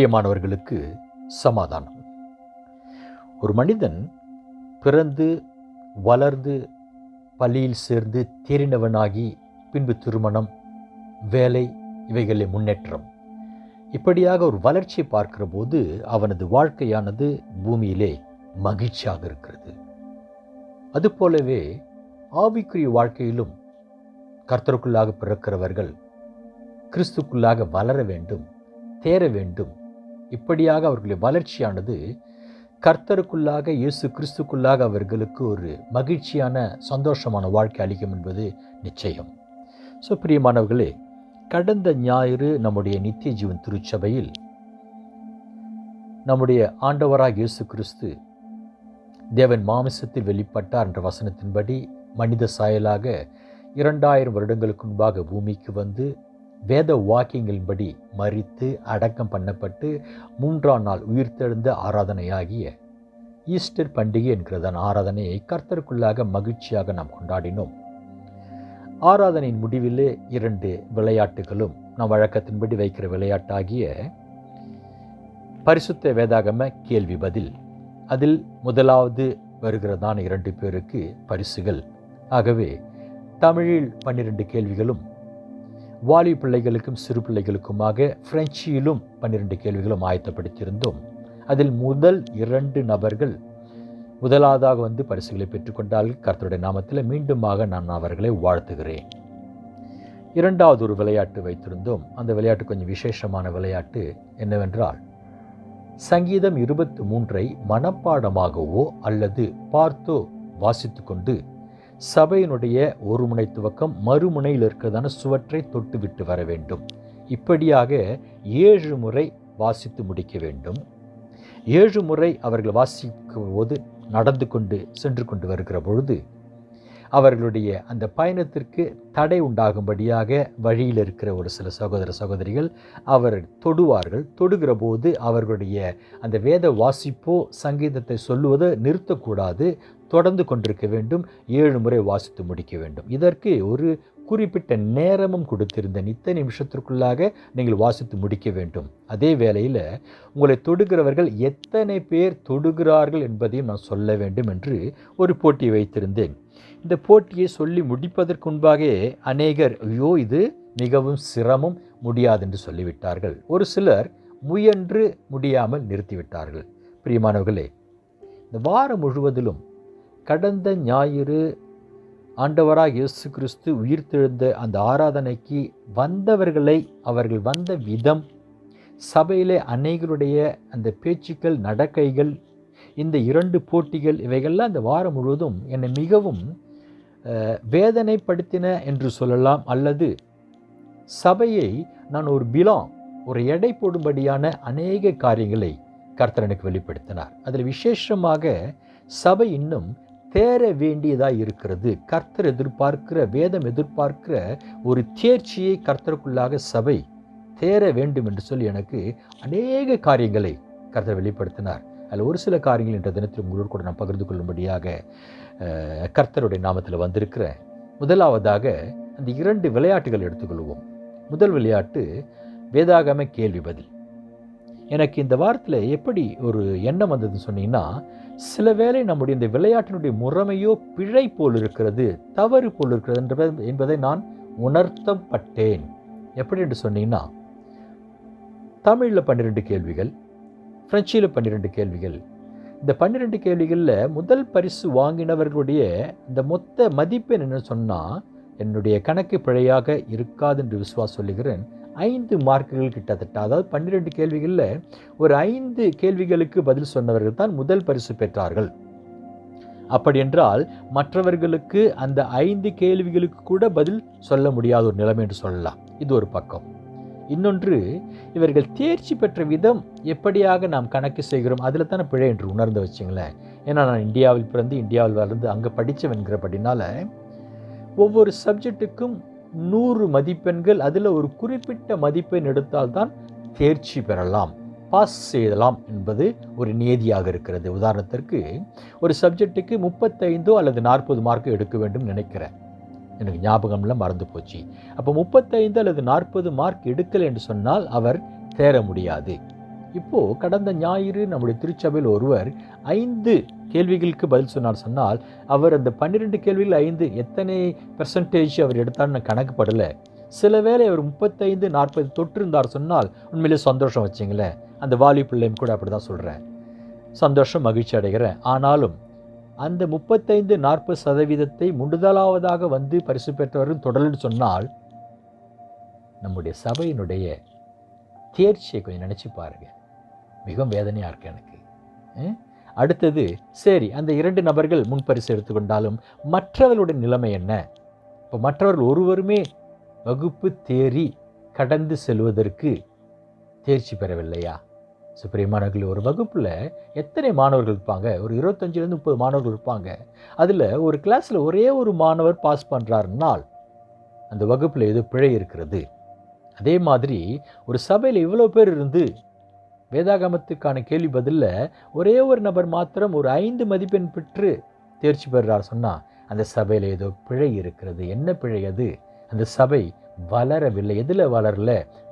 பிரியமானவர்களுக்கு சமாதானம். ஒரு மனிதன் பிறந்து வளர்ந்து பள்ளியில் சேர்ந்து தேறினவனாகி பின்பு திருமணம், வேலை, இவைகளில் முன்னேற்றம், இப்படியாக ஒரு வளர்ச்சியை பார்க்கிற போது அவனது வாழ்க்கையானது பூமியிலே மகிழ்ச்சியாக இருக்கிறது. அதுபோலவே ஆவிக்குரிய வாழ்க்கையிலும் கர்த்தருக்குள்ளாக பிறக்கிறவர்கள் கிறிஸ்துக்குள்ளாக வளர வேண்டும், தேர வேண்டும். இப்படியாக அவர்களுடைய வளர்ச்சியானது கர்த்தருக்குள்ளாக, இயேசு கிறிஸ்துக்குள்ளாக அவர்களுக்கு ஒரு மகிழ்ச்சியான சந்தோஷமான வாழ்க்கை அளிக்கும் என்பது நிச்சயம். பிரியமானவர்களே, கடந்த ஞாயிறு நம்முடைய நித்திய ஜீவன் திருச்சபையில் நம்முடைய ஆண்டவராக இயேசு கிறிஸ்து தேவன் மாமிசத்தில் வெளிப்பட்டார் என்ற வசனத்தின்படி மனித சாயலாக 2000 வருடங்களுக்கு முன்பாக பூமிக்கு வந்து வேத வாக்கியங்களின்படி மரித்து அடக்கம் பண்ணப்பட்டு 3ஆம் நாள் உயிர்த்தெழுந்த ஆராதனையாகிய ஈஸ்டர் பண்டிகை என்கிறதான ஆராதனையை கர்த்தருக்குள்ளாக மகிழ்ச்சியாக நாம் கொண்டாடினோம். ஆராதனையின் முடிவிலே 2 விளையாட்டுகளும் நாம் வழக்கத்தின்படி வைக்கிற விளையாட்டாகிய பரிசுத்த வேதாகம கேள்வி பதில், அதில் முதலாவது வருகிறதான 2 பேருக்கு பரிசுகள். ஆகவே தமிழில் 12 கேள்விகளும், வாலி பிள்ளைகளுக்கும் சிறு பிள்ளைகளுக்குமாக பிரெஞ்சிலும் 12 கேள்விகளும் ஆயத்தப்படுத்தியிருந்தோம். அதில் முதல் 2 நபர்கள் முதலாவதாக வந்து பரிசுகளை பெற்றுக்கொண்டார்கள். கர்த்தருடைய நாமத்தில் மீண்டுமாக நான் அவர்களை வாழ்த்துகிறேன். 2வது ஒரு விளையாட்டு வைத்திருந்தோம். அந்த விளையாட்டு கொஞ்சம் விசேஷமான விளையாட்டு. என்னவென்றால், சங்கீதம் 23 மனப்பாடமாகவோ அல்லது பார்த்தோ வாசித்து கொண்டு சபையினுடைய ஒரு முனை துவக்கம் மறுமுனையில் இருக்கிறதான சுவற்றை தொட்டு விட்டு வர வேண்டும். இப்படியாக 7 முறை வாசித்து முடிக்க வேண்டும். 7 முறை அவர்கள் வாசிக்கும் போது நடந்து கொண்டு சென்று கொண்டு வருகிற பொழுது அவர்களுடைய அந்த பயணத்திற்கு தடை உண்டாகும்படியாக வழியில் இருக்கிற ஒரு சில சகோதர சகோதரிகள் அவர் தொடுவார்கள். தொடுகிற போது அவர்களுடைய அந்த வேத வாசிப்போ சங்கீதத்தை சொல்லுவதை நிறுத்தக்கூடாது, தொடர்ந்து கொண்டிருக்க வேண்டும். 7 முறை வாசித்து முடிக்க வேண்டும். இதற்கு ஒரு குறிப்பிட்ட நேரமும் கொடுத்திருந்த, நித்த நிமிஷத்திற்குள்ளாக நீங்கள் வாசித்து முடிக்க வேண்டும். அதே வேளையில் உங்களை தொடுகிறவர்கள் எத்தனை பேர் தொடுகிறார்கள் என்பதையும் நான் சொல்ல வேண்டும் என்று ஒரு போட்டியை வைத்திருந்தேன். இந்த போட்டியை சொல்லி முடிப்பதற்கு முன்பாக அநேகர் ஐயோ இது மிகவும் சிரமம், முடியாது என்று சொல்லிவிட்டார்கள். ஒரு சிலர் முயன்று முடியாமல் நிறுத்திவிட்டார்கள். பிரியமானவர்களே, இந்த வாரம் முழுவதிலும் கடந்த ஞாயிறு ஆண்டவராக இயேசு கிறிஸ்து உயிர்த்தெழுந்த அந்த ஆராதனைக்கு வந்தவர்களை, அவர்கள் வந்த விதம், சபையிலே அநேகருடைய அந்த பேச்சுக்கள், நடக்கைகள், இந்த 2 போட்டிகள், இவைகள்லாம் அந்த வாரம் முழுவதும் என்னை மிகவும் வேதனைப்படுத்தின என்று சொல்லலாம். அல்லது சபையை நான் ஒரு எடை போடும்படியான அநேக காரியங்களை கர்த்தர் எனக்கு வெளிப்படுத்தினார். அதில் விசேஷமாக சபை இன்னும் தேர வேண்டியதாக இருக்கிறது. கர்த்தர் எதிர்பார்க்கிற, வேதம் எதிர்பார்க்கிற ஒரு தேர்ச்சியை கர்த்தருக்குள்ளாக சபை தேர வேண்டும் என்று சொல்லி எனக்கு அநேக காரியங்களை கர்த்தர் வெளிப்படுத்தினார். அதில் ஒரு சில காரியங்கள் என்ற தினத்தில் உங்களோடு கூட நான் பகிர்ந்து கொள்ளும்படியாக கர்த்தருடைய நாமத்தில் வந்திருக்கிற. முதலாவதாக அந்த 2 விளையாட்டுகள் எடுத்துக்கொள்வோம். முதல் விளையாட்டு வேதாகம கேள்வி பதில். எனக்கு இந்த வாரத்தில் எப்படி ஒரு எண்ணம் வந்ததுன்னு சொன்னீங்கன்னா, சில வேளை நம்முடைய இந்த விளையாட்டினுடைய முறைமையோ பிழை போல் இருக்கிறது, தவறு போல் இருக்கிறது என்பதை நான் உணர்த்தப்பட்டேன். எப்படி என்று சொன்னீங்கன்னா, தமிழில் 12 கேள்விகள், பிரெஞ்சில் 12 கேள்விகள். இந்த 12 கேள்விகளில் முதல் பரிசு வாங்கினவர்களுடைய இந்த மொத்த மதிப்பெண் என்ன சொன்னால், என்னுடைய கணக்கு பிழையாக இருக்காது என்று விசுவாசம் சொல்லுகிறேன், 5 மார்க்குகள் கிட்டத்தட்ட. அதாவது 12 கேள்விகளில் ஒரு 5 கேள்விகளுக்கு பதில் சொன்னவர்கள் தான் முதல் பரிசு பெற்றார்கள். அப்படி என்றால் மற்றவர்களுக்கு அந்த 5 கேள்விகளுக்கு கூட பதில் சொல்ல முடியாத ஒரு நிலைமை என்று சொல்லலாம். இது ஒரு பக்கம். இன்னொன்று, இவர்கள் தேர்ச்சி பெற்ற விதம் எப்படியாக நாம் கணக்கு செய்கிறோம், அதில் தானே பிழை என்று உணர்ந்து வச்சுங்களேன். ஏன்னா நான் இந்தியாவில் பிறந்து இந்தியாவில் வளர்ந்து அங்கே படித்தவன்கிறபடினால ஒவ்வொரு சப்ஜெக்ட்டுக்கும் 100 மதிப்பெண்கள், அதில் ஒரு குறிப்பிட்ட மதிப்பெண் எடுத்தால்தான் தேர்ச்சி பெறலாம், பாஸ் செய்யலாம் என்பது ஒரு நியதியாக இருக்கிறது. உதாரணத்திற்கு ஒரு சப்ஜெக்ட்டுக்கு 35 அல்லது 40 மார்க்கு எடுக்க வேண்டும் நினைக்கிறேன், எனக்கு ஞாபகம்ல மறந்து போச்சு. அப்போ 35 அல்லது 40 மார்க் எடுக்கலை என்று சொன்னால் அவர் தேர முடியாது. இப்போது கடந்த ஞாயிறு நம்முடைய திருச்சபையில் ஒருவர் 5 கேள்விகளுக்கு பதில் சொன்னால் அவர் அந்த 12 கேள்விகள் 5 எத்தனை பெர்சன்டேஜ் அவர் எடுத்தான்னு கணக்கு படலை. சில வேளை அவர் 35-40 தொற்றிருந்தார் சொன்னால் உண்மையிலே சந்தோஷம் வச்சிங்களேன். அந்த வாலி பிள்ளையும் கூட அப்படி தான் சொல்கிறேன். சந்தோஷம், மகிழ்ச்சி அடைகிறேன். ஆனாலும் அந்த 35-40% முண்டுதலாவதாக வந்து பரிசு பெற்றவரும் தொடர்ந்து சொன்னால் நம்முடைய சபையினுடைய தேர்ச்சியை கொஞ்சம் நினச்சி பாருங்கள். மிகவும் வேதனையாக இருக்கு எனக்கு. அடுத்தது, சரி அந்த 2 நபர்கள் முன்பரிசு எடுத்துக்கொண்டாலும் மற்றவர்களுடைய நிலைமை என்ன? இப்போ மற்றவர்கள் ஒருவருமே வகுப்பு தேறி கடந்து செல்வதற்கு தேர்ச்சி பெறவில்லையா? சுப்பிரமானவர்கள், ஒரு வகுப்பில் எத்தனை மாணவர்கள் இருப்பாங்க? ஒரு 25-30 மாணவர்கள் இருப்பாங்க. அதில் ஒரு கிளாஸில் ஒரே ஒரு மாணவர் பாஸ் பண்ணுறாருனால் அந்த வகுப்பில் ஏதோ பிழை இருக்கிறது. அதே மாதிரி ஒரு சபையில் இவ்வளோ பேர் இருந்து வேதாகமத்துக்கான கேள்வி பதிலில் ஒரே ஒரு நபர் மாத்திரம் ஒரு 5 மதிப்பெண் பெற்று தேர்ச்சி பெறுறார் சொன்னால் அந்த சபையில் ஏதோ பிழை இருக்கிறது. என்ன பிழை அது? அந்த சபை வளரவில்லை. எதில் வளரல?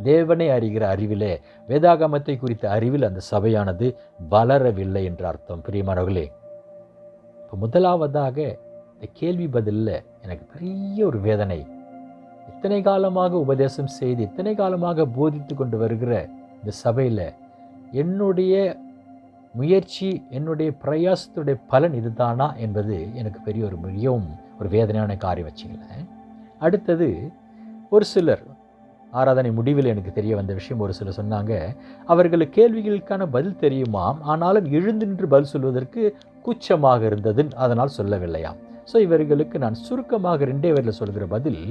தேவனை அறிகிற அறிவிலே, வேதாகமத்தை குறித்த அறிவில் அந்த சபையானது வளரவில்லை என்ற அர்த்தம். பிரியமானவர்களே, இப்போ முதலாவதாக இந்த கேள்வி பதிலில் எனக்கு பெரிய ஒரு வேதனை. இத்தனை காலமாக உபதேசம் செய்து இத்தனை காலமாக போதித்து கொண்டு வருகிற இந்த சபையில் என்னுடைய முயற்சி, என்னுடைய பிரயாசத்துடைய பலன் இதுதானா என்பது எனக்கு பெரிய ஒரு மிகவும் ஒரு வேதனையான காரியம் வச்சுங்களேன். அடுத்தது, ஒரு சிலர் ஆராதனை முடிவில் எனக்கு தெரிய வந்த விஷயம், ஒரு சிலர் சொன்னாங்க அவர்களுக்கு கேள்விகளுக்கான பதில் தெரியுமாம், ஆனாலும் எழுந்து நின்று பதில் சொல்வதற்கு கூச்சமாக இருந்தது, அதனால் சொல்லவில்லையாம். ஸோ இவர்களுக்கு நான் சுருக்கமாக 2 வரியில் சொல்கிற பதில்,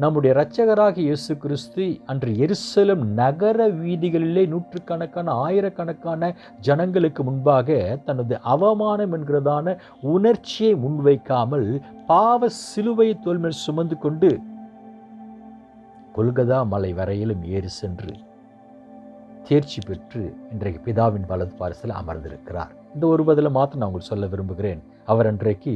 நம்முடைய இரட்சகராக இயேசு கிறிஸ்து அன்று எருசலேம் நகர வீதிகளிலே நூற்றுக்கணக்கான ஆயிரக்கணக்கான ஜனங்களுக்கு முன்பாக தனது அவமானம் என்கிறதான உணர்ச்சியை முன்வைக்காமல் பாவ சிலுவையை தோள்மேல் சுமந்து கொண்டு கொல்கதா மலை வரையிலும் ஏறி சென்று தேர்ச்சி பெற்று இன்றைக்கு பிதாவின் வலது பாரிசத்தில் அமர்ந்திருக்கிறார். இந்த ஒரு பதிலை மாத்திரம் நான் உங்களுக்கு சொல்ல விரும்புகிறேன். அவர் அன்றைக்கு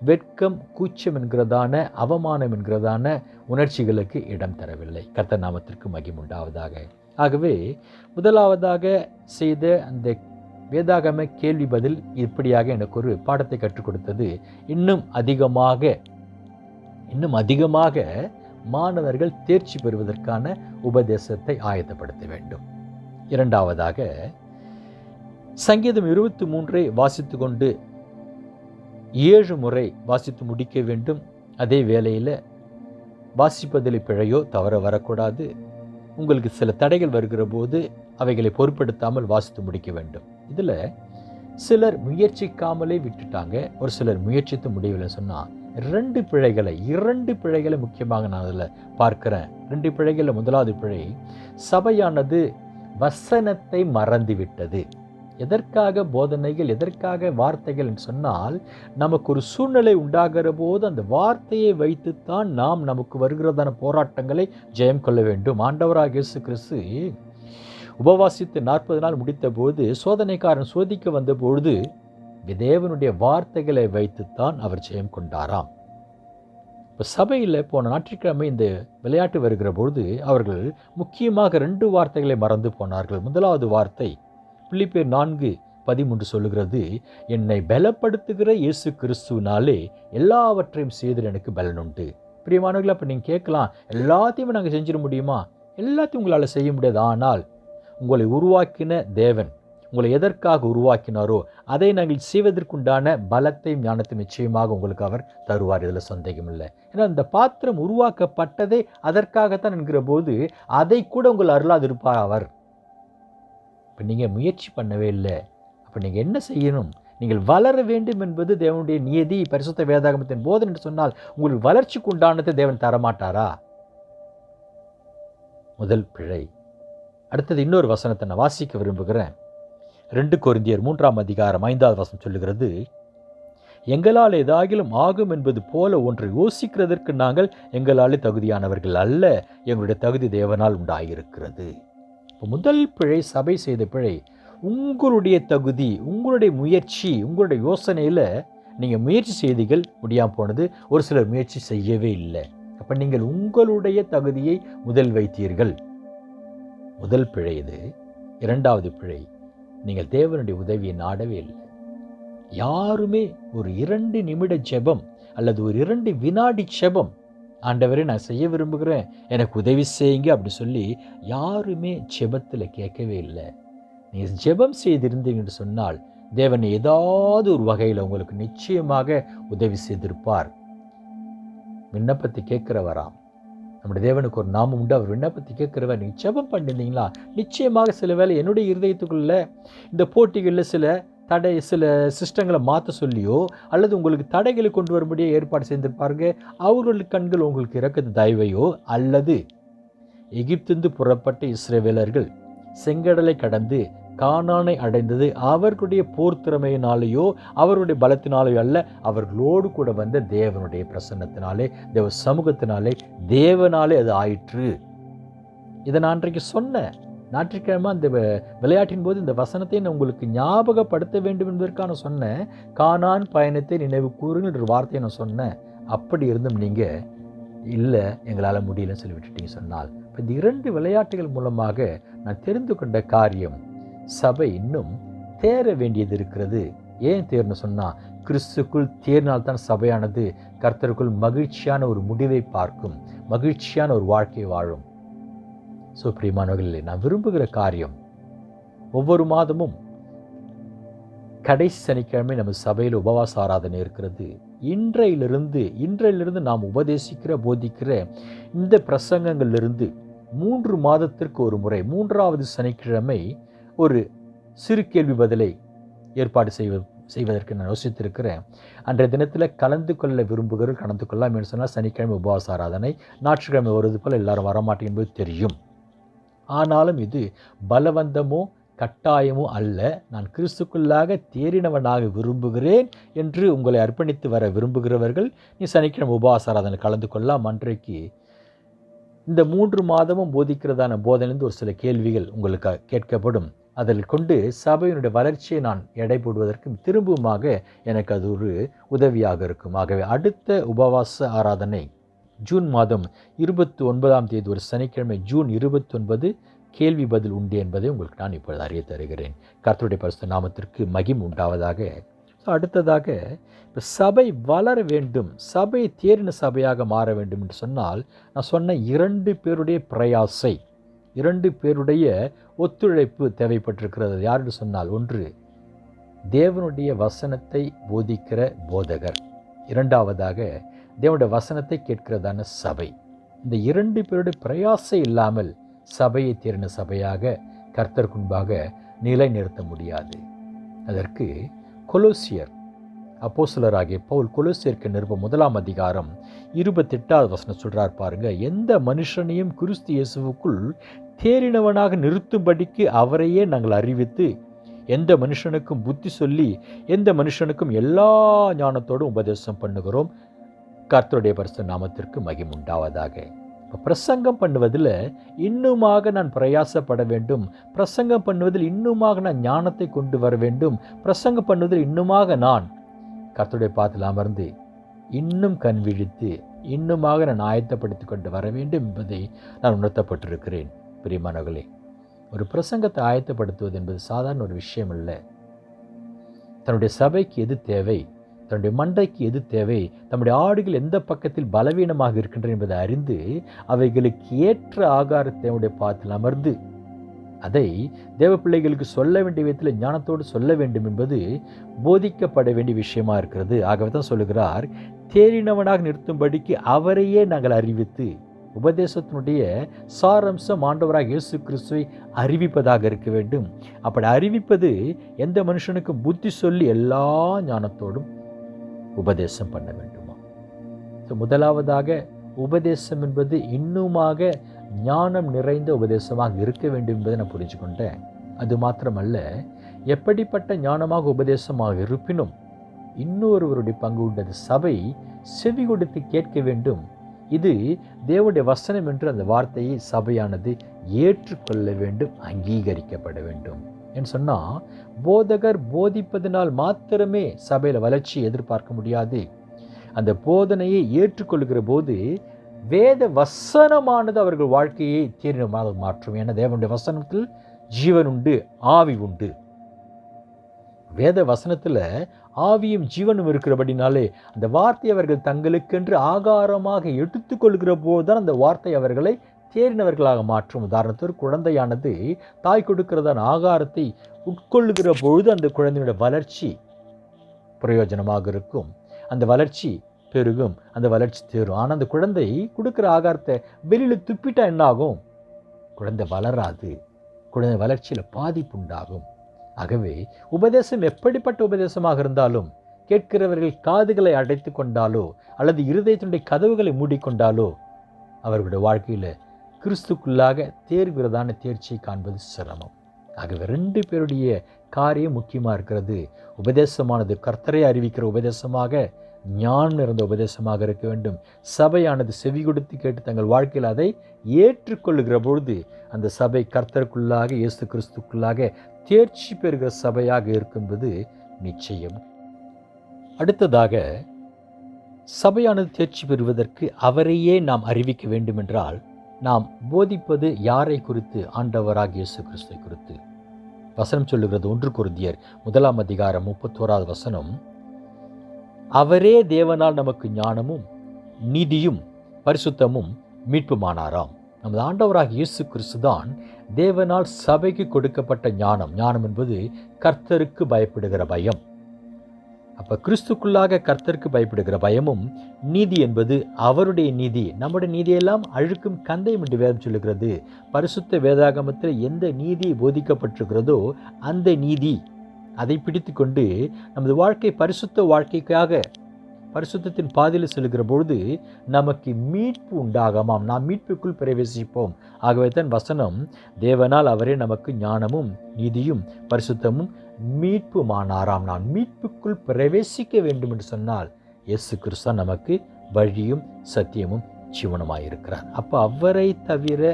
வெட்கம், கூச்சம் என்கிறதான அவமானம் என்கிறதான உணர்ச்சிகளுக்கு இடம் தரவில்லை. கர்த்தர் நாமத்திற்கு மகிமை உண்டாவதாக. ஆகவே முதலாவதாக செய்த அந்த வேதாகம கேள்வி பதில் இப்படியாக எனக்கு ஒரு பாடத்தை கற்றுக் கொடுத்தது. இன்னும் அதிகமாக மாணவர்கள் தேர்ச்சி பெறுவதற்கான உபதேசத்தை ஆயத்தப்படுத்த வேண்டும். இரண்டாவதாக, சங்கீதம் 23 வாசித்து கொண்டு 7 முறை வாசித்து முடிக்க வேண்டும். அதே வேளையில் வாசிப்பதில் பிழையோ தவற வரக்கூடாது. உங்களுக்கு சில தடைகள் வருகிற போது அவைகளை பொருட்படுத்தாமல் வாசித்து முடிக்க வேண்டும். இதில் சிலர் முயற்சிக்காமலே விட்டுட்டாங்க, ஒரு சிலர் முயற்சித்து முடியவில்லை சொன்னால் 2 பிழைகளை முக்கியமாக நான் அதில் பார்க்கிறேன். 2 பிழைகளில் முதலாவது பிழை, சபையானது வசனத்தை மறந்துவிட்டது. எதற்காக போதனைகள், எதற்காக வார்த்தைகள் என்று சொன்னால், நமக்கு ஒரு சூழ்நிலை உண்டாகிற போது அந்த வார்த்தையை வைத்துத்தான் நாம் நமக்கு வருகிறதான போராட்டங்களை ஜெயம் கொள்ள வேண்டும். ஆண்டவராக இயேசு கிறிஸ்து உபவாசித்து 40 நாள் முடித்த போது சோதனைக்காரன் சோதிக்க வந்த பொழுது தேவனுடைய வார்த்தைகளை வைத்துத்தான் அவர் ஜெயம் கொண்டாராம். இப்போ சபையில் போன ஞாயிற்றுக்கிழமை இந்த விளையாட்டு வருகிற பொழுது அவர்கள் முக்கியமாக 2 வார்த்தைகளை மறந்து போனார்கள். முதலாவது வார்த்தை பிலிப்பியர் 4:13 சொல்லுகிறது, என்னை பலப்படுத்துகிற இயேசு கிறிஸ்துவினாலே எல்லாவற்றையும் செய்து எனக்கு பலனுண்டு. பிரியமானவர்கள், அப்போ நீங்கள் கேட்கலாம், எல்லாத்தையும் நாங்கள் செஞ்சிட முடியுமா? எல்லாத்தையும் உங்களால் செய்ய முடியாது. ஆனால் உங்களை உருவாக்கின தேவன் உங்களை எதற்காக உருவாக்கினாரோ அதை நாங்கள் செய்வதற்குண்டான பலத்தையும் ஞானத்தையும் நிச்சயமாக உங்களுக்கு அவர் தருவார். இதில் சந்தேகம் இல்லை. ஏன்னா இந்த பாத்திரம் உருவாக்கப்பட்டதே அதற்காகத்தான் என்கிற போது அதை கூட உங்கள் அருளாது இருப்பார் அவர். இப்போ நீங்கள் முயற்சி பண்ணவே இல்லை. அப்போ நீங்கள் என்ன செய்யணும்? நீங்கள் வளர வேண்டும் என்பது தேவனுடைய நியதி, பரிசுத்த வேதாகமத்தின் போதனை என்று சொன்னால் உங்களுக்கு வளர்ச்சிக்கு உண்டானதை தேவன் தரமாட்டாரா? முதல் பிழை. அடுத்தது இன்னொரு வசனத்தை நான் வாசிக்க விரும்புகிறேன். 2 கொரிந்தியர் 3:5 சொல்லுகிறது, எங்களால் ஏதாகிலும் ஆகும் என்பது போல ஒன்று யோசிக்கிறதற்கு நாங்கள் எங்களாலே தகுதியானவர்கள் அல்ல, எங்களுடைய தகுதி தேவனால் உண்டாகியிருக்கிறது. இப்போ முதல் பிழை, சபை செய்த பிழை, உங்களுடைய தகுதி, உங்களுடைய முயற்சி, உங்களுடைய யோசனையில் நீங்கள் முயற்சி செய்திகள் முடியாமல் போனது. ஒரு சிலர் முயற்சி செய்யவே இல்லை. அப்போ நீங்கள் உங்களுடைய தகுதியை முதல் வைத்தீர்கள். முதல் பிழை இது. இரண்டாவது பிழை, நீங்கள் தேவனுடைய உதவியை நாடவே இல்லை. யாருமே ஒரு 2 நிமிட ஜெபம் அல்லது ஒரு 2 வினாடி ஜெபம், ஆண்டவரே நான் செய்ய விரும்புகிறேன், எனக்கு உதவி செய்யுங்க அப்படி சொல்லி யாருமே ஜெபத்தில் கேட்கவே இல்லை. நீங்கள் ஜெபம் செய்திருந்தீங்கன்னு சொன்னால் தேவன் ஏதாவது ஒரு வகையில் உங்களுக்கு நிச்சயமாக உதவி செய்திருப்பார். விண்ணப்பத்தை கேட்கிறவராம். நம்முடைய தேவனுக்கு ஒரு நாமம் உண்டு, அவர் விண்ணப்பத்தை கேட்கிறவர். நீங்கள் ஜெபம் பண்ணியிருந்தீங்களா, நிச்சயமாக சில வேளை என்னுடைய இருதயத்துக்குள்ள இந்த போட்டிகளில் சில சிஸ்டங்களை மாற்ற சொல்லியோ அல்லது உங்களுக்கு தடைகளை கொண்டு வரும்படியே ஏற்பாடு செய்திருப்பாருங்க. அவர்களுடைய கண்கள் உங்களுக்கு இறக்கத்து தயவையோ, அல்லது எகிப்திலிருந்து புறப்பட்ட இஸ்ரவேலர்கள் செங்கடலை கடந்து கானானை அடைந்தது அவர்களுடைய போர் திறமையினாலேயோ அவருடைய பலத்தினாலேயோ அல்ல, அவர்களோடு கூட வந்த தேவனுடைய பிரசன்னத்தினாலே, தேவ சமூகத்தினாலே, தேவனாலே அது ஆயிற்று. இதை நான் அன்றைக்கு சொன்னேன். ஞாயிற்றுக்கிழமை அந்த விளையாட்டின் போது இந்த வசனத்தை நான் உங்களுக்கு ஞாபகப்படுத்த வேண்டும் என்பதற்கான சொன்னேன். கானான் பயணத்தை நினைவு கூறுங்கிற ஒரு வார்த்தையை நான் சொன்னேன். அப்படி இருந்தும் நீங்கள் இல்லை எங்களால் முடியலன்னு சொல்லி விட்டுட்டீங்க சொன்னால், இப்போ இந்த 2 விளையாட்டுகள் மூலமாக நான் தெரிந்து கொண்ட காரியம், சபை இன்னும் தேர வேண்டியது இருக்கிறது. ஏன் தேர்னு சொன்னால், கிறிஸ்துக்குள் தேர்னால்தான் சபையானது கர்த்தருக்குள் மகிழ்ச்சியான ஒரு முடிவை பார்க்கும், மகிழ்ச்சியான ஒரு வாழ்க்கையை வாழும். ஸோ பிரியமானவர்களே, நான் விரும்புகிற காரியம், ஒவ்வொரு மாதமும் கடைசி சனிக்கிழமை நம்ம சபையில் உபவாச ஆராதனை இருக்கிறது. இன்றையிலிருந்து நாம் உபதேசிக்கிற போதிக்கிற இந்த பிரசங்கங்களிலிருந்து 3 மாதத்திற்கு ஒரு முறை 3வது சனிக்கிழமை ஒரு சிறு கேள்வி பதிலை ஏற்பாடு செய்வதற்கு நான் யோசித்திருக்கிறேன். அன்றைய தினத்தில் கலந்து கொள்ள விரும்புகிறவர்கள் கலந்து கொள்ளலாம் என்று சொன்னால் சனிக்கிழமை உபவாச ஆராதனை, ஞாயிற்றுக்கிழமை வருவது போல் எல்லாரும் வரமாட்டேன் என்பது தெரியும். ஆனாலும் இது பலவந்தமோ கட்டாயமோ அல்ல. நான் கிறிஸ்துக்குள்ளாக தேறினவனாக விரும்புகிறேன் என்று உங்களை அர்ப்பணித்து வர விரும்புகிறவர்கள் நீ சனிக்கிழமை உபவாச ஆராதனை கலந்து கொள்ளலாம். அன்றைக்கு இந்த 3 மாதமும் போதிக்கிறதான போதனைந்து ஒரு சில கேள்விகள் உங்களுக்கு கேட்கப்படும். அதில் கொண்டு சபையினுடைய வளர்ச்சியை நான் எடை போடுவதற்கு திரும்பவுமாக எனக்கு அது ஒரு உதவியாக இருக்கும். ஆகவே அடுத்த உபவாச ஆராதனை ஜூன் மாதம் 29ஆம் தேதி ஒரு சனிக்கிழமை ஜூன் 29 கேள்வி பதில் உண்டு என்பதை உங்களுக்கு நான் இப்பொழுது அறிய தருகிறேன். கர்த்தருடைய பரிசுத்த நாமத்திற்கு மகிமை உண்டாவதாக. அடுத்ததாக, இப்போ சபை வளர வேண்டும், சபை தேறின சபையாக மாற வேண்டும் என்று சொன்னால், நான் சொன்ன 2 பேருடைய பிரயாசை, 2 பேருடைய ஒத்துழைப்பு தேவைப்பட்டிருக்கிறது. யாருன்னு சொன்னால், ஒன்று தேவனுடைய வசனத்தை போதிக்கிற போதகர், இரண்டாவதாக தேவனுடைய வசனத்தை கேட்கிறதான சபை. இந்த 2 பேருடைய பிரயாசை இல்லாமல் சபையை தேறின சபையாக கர்த்தருக்கு முன்பாக நிலைநிறுத்த முடியாது. அதற்கு கொலோசியர் அப்போஸ்தலராகிய பவுல் கொலோசியருக்கு நிருபம் 1ஆம் அதிகாரம் 28வது வசனம் சொல்றார் பாருங்க. எந்த மனுஷனையும் கிறிஸ்து இயேசுவுக்குள் தேறினவனாக நிறுத்தும்படிக்கு அவரையே நாங்கள் அறிவித்து, எந்த மனுஷனுக்கும் புத்தி சொல்லி, எந்த மனுஷனுக்கும் எல்லா ஞானத்தோடும் உபதேசம் பண்ணுகிறோம். கர்த்தருடைய பரிசுத்த நாமத்திற்கு மகிமை உண்டாவதாக. பிரசங்கம் பண்ணுவதில் இன்னுமாக நான் பிரயாசப்பட வேண்டும், பிரசங்கம் பண்ணுவதில் இன்னுமாக நான் ஞானத்தை கொண்டு வர வேண்டும், பிரசங்கம் பண்ணுவதில் இன்னுமாக நான் கர்த்தருடைய பாதத்தில் அமர்ந்து இன்னும் கண் விழித்து இன்னுமாக நான் ஆயத்தப்படுத்தி கொண்டு வர வேண்டும் என்பதை நான் உணர்த்தப்பட்டிருக்கிறேன். பிரியமானவர்களே, ஒரு பிரசங்கத்தை ஆயத்தப்படுத்துவது என்பது சாதாரண ஒரு விஷயம் இல்லை. தன்னுடைய சபைக்கு எது தேவை, தன்னுடைய மண்டைக்கு எது தேவை, தம்முடைய ஆடுகள் எந்த பக்கத்தில் பலவீனமாக இருக்கின்றன என்பதை அறிந்து அவைகளுக்கு ஏற்ற ஆகாரத்தை அவனுடைய பாதத்தில் அமர்ந்து அதை தேவ பிள்ளைகளுக்கு சொல்ல வேண்டிய விதத்தில் ஞானத்தோடு சொல்ல வேண்டும் என்பது போதிக்கப்பட வேண்டிய விஷயமா இருக்கிறது. ஆகவே தான் சொல்லுகிறார், தேறினவனாக நிறுத்தும்படிக்கு அவரையே நாங்கள் அறிவித்து. உபதேசத்தினுடைய சாரம்சம் ஆண்டவராக இயேசு கிறிஸ்துவை அறிவிப்பதாக இருக்க வேண்டும். அப்படி அறிவிப்பது எந்த மனுஷனுக்கும் புத்தி சொல்லி எல்லா ஞானத்தோடும் உபதேசம் பண்ண வேண்டுமா? முதலாவதாக உபதேசம் என்பது இன்னுமாக ஞானம் நிறைந்த உபதேசமாக இருக்க வேண்டும் என்பதை நான் புரிஞ்சு கொண்டேன். அது மாத்திரமல்ல, எப்படிப்பட்ட ஞானமாக உபதேசமாக இருப்பினும் இன்னொருவருடைய பங்கு உண்டது. சபை செவி கொடுத்து கேட்க வேண்டும். இது தேவனுடைய வசனம் என்று அந்த வார்த்தையை சபையானது ஏற்றுக்கொள்ள வேண்டும், அங்கீகரிக்கப்பட வேண்டும். என்று சொன்னால், போதகர் போதிப்பதனால் மாத்திரமே சபையில் வளர்ச்சியை எதிர்பார்க்க முடியாது. அந்த போதனையை ஏற்றுக்கொள்கிற போது வேத வசனமானது அவர்கள் வாழ்க்கையை தீர்மானமாக மாற்றும். ஏன்னா தேவனுடைய வசனத்தில் ஜீவன் உண்டு, ஆவி உண்டு. வேத வசனத்தில் ஆவியும் ஜீவனும் இருக்கிறபடினாலே அந்த வார்த்தை அவர்கள் தங்களுக்கென்று ஆகாரமாக எடுத்துக்கொள்கிற போதுதான் அந்த வார்த்தை அவர்களை தேறினவர்களாக மாற்றும். உதாரணத்திற்கு குழந்தையானது தாய் கொடுக்கிறதான ஆகாரத்தை உட்கொள்ளுகிற பொழுது அந்த குழந்தையோட வளர்ச்சி பிரயோஜனமாக இருக்கும், அந்த வளர்ச்சி பெருகும், அந்த வளர்ச்சி தேரும். ஆனால் அந்த குழந்தை கொடுக்குற ஆகாரத்தை வெளியில் துப்பிட்டா என்ன ஆகும்? குழந்தை வளராது, குழந்தை வளர்ச்சியில் பாதிப்பு உண்டாகும். ஆகவே உபதேசம் எப்படிப்பட்ட உபதேசமாக இருந்தாலும் கேட்கிறவர்கள் காதுகளை அடைத்து கொண்டாலோ அல்லது இருதயத்தினுடைய கதவுகளை மூடிக்கொண்டாலோ அவர்களுடைய வாழ்க்கையில் கிறிஸ்துக்குள்ளாக தேர்கிறதான தேர்ச்சியை காண்பது சிரமம். ஆகவே 2 பேருடைய காரியம் முக்கியமாக இருக்கிறது. உபதேசமானது கர்த்தரை அறிவிக்கிற உபதேசமாக, ஞானம் நிறைந்த உபதேசமாக இருக்க வேண்டும். சபையானது செவி கொடுத்து கேட்டு தங்கள் வாழ்க்கையில் அதை ஏற்றுக்கொள்ளுகிற பொழுது அந்த சபை கர்த்தருக்குள்ளாக, இயேசு கிறிஸ்துக்குள்ளாக தேர்ச்சி பெறுகிற சபையாக இருக்கும்போது நிச்சயம். அடுத்ததாக, சபையானது தேர்ச்சி பெறுவதற்கு அவரையே நாம் அறிவிக்க வேண்டும் என்றால் நாம் போதிப்பது யாரை குறித்து? ஆண்டவராக இயேசு கிறிஸ்துவை குறித்து. வசனம் சொல்லுகிறது 1 கொரிந்தியர் 1 அதிகாரம் 31 வசனம், அவரே தேவனால் நமக்கு ஞானமும் நீதியும் பரிசுத்தமும் மீட்புமானாராம். நமது ஆண்டவராக இயேசு கிறிஸ்து தான் தேவனால் சபைக்கு கொடுக்கப்பட்ட ஞானம். ஞானம் என்பது கர்த்தருக்கு பயப்படுகிற பயம். அப்போ கிறிஸ்துக்குள்ளாக கர்த்தருக்கு பயப்படுகிற பயமும், நீதி என்பது அவருடைய நீதி. நம்முடைய நீதியெல்லாம் அழுக்கும் கந்தையும் என்று வேதம் சொல்லுகிறது. பரிசுத்த வேதாகமத்தில் எந்த நீதி போதிக்கப்பட்டிருக்கிறதோ அந்த நீதி, அதை பிடித்து கொண்டு நமது வாழ்க்கை பரிசுத்த வாழ்க்கைக்காக பரிசுத்தத்தின் பாதையில் செல்கிற பொழுது நமக்கு மீட்பு உண்டாகாமாம். நாம் மீட்புக்குள் பிரவேசிப்போம். ஆகவே தான் வசனம், தேவனால் அவரே நமக்கு ஞானமும் நீதியும் பரிசுத்தமும் மீட்புமானாராம். நான் மீட்புக்குள் பிரவேசிக்க வேண்டும் என்று சொன்னால் இயேசு கிறிஸ்து நமக்கு வழியும் சத்தியமும் ஜீவனுமாயிருக்கிறார். அப்போ அவரை தவிர,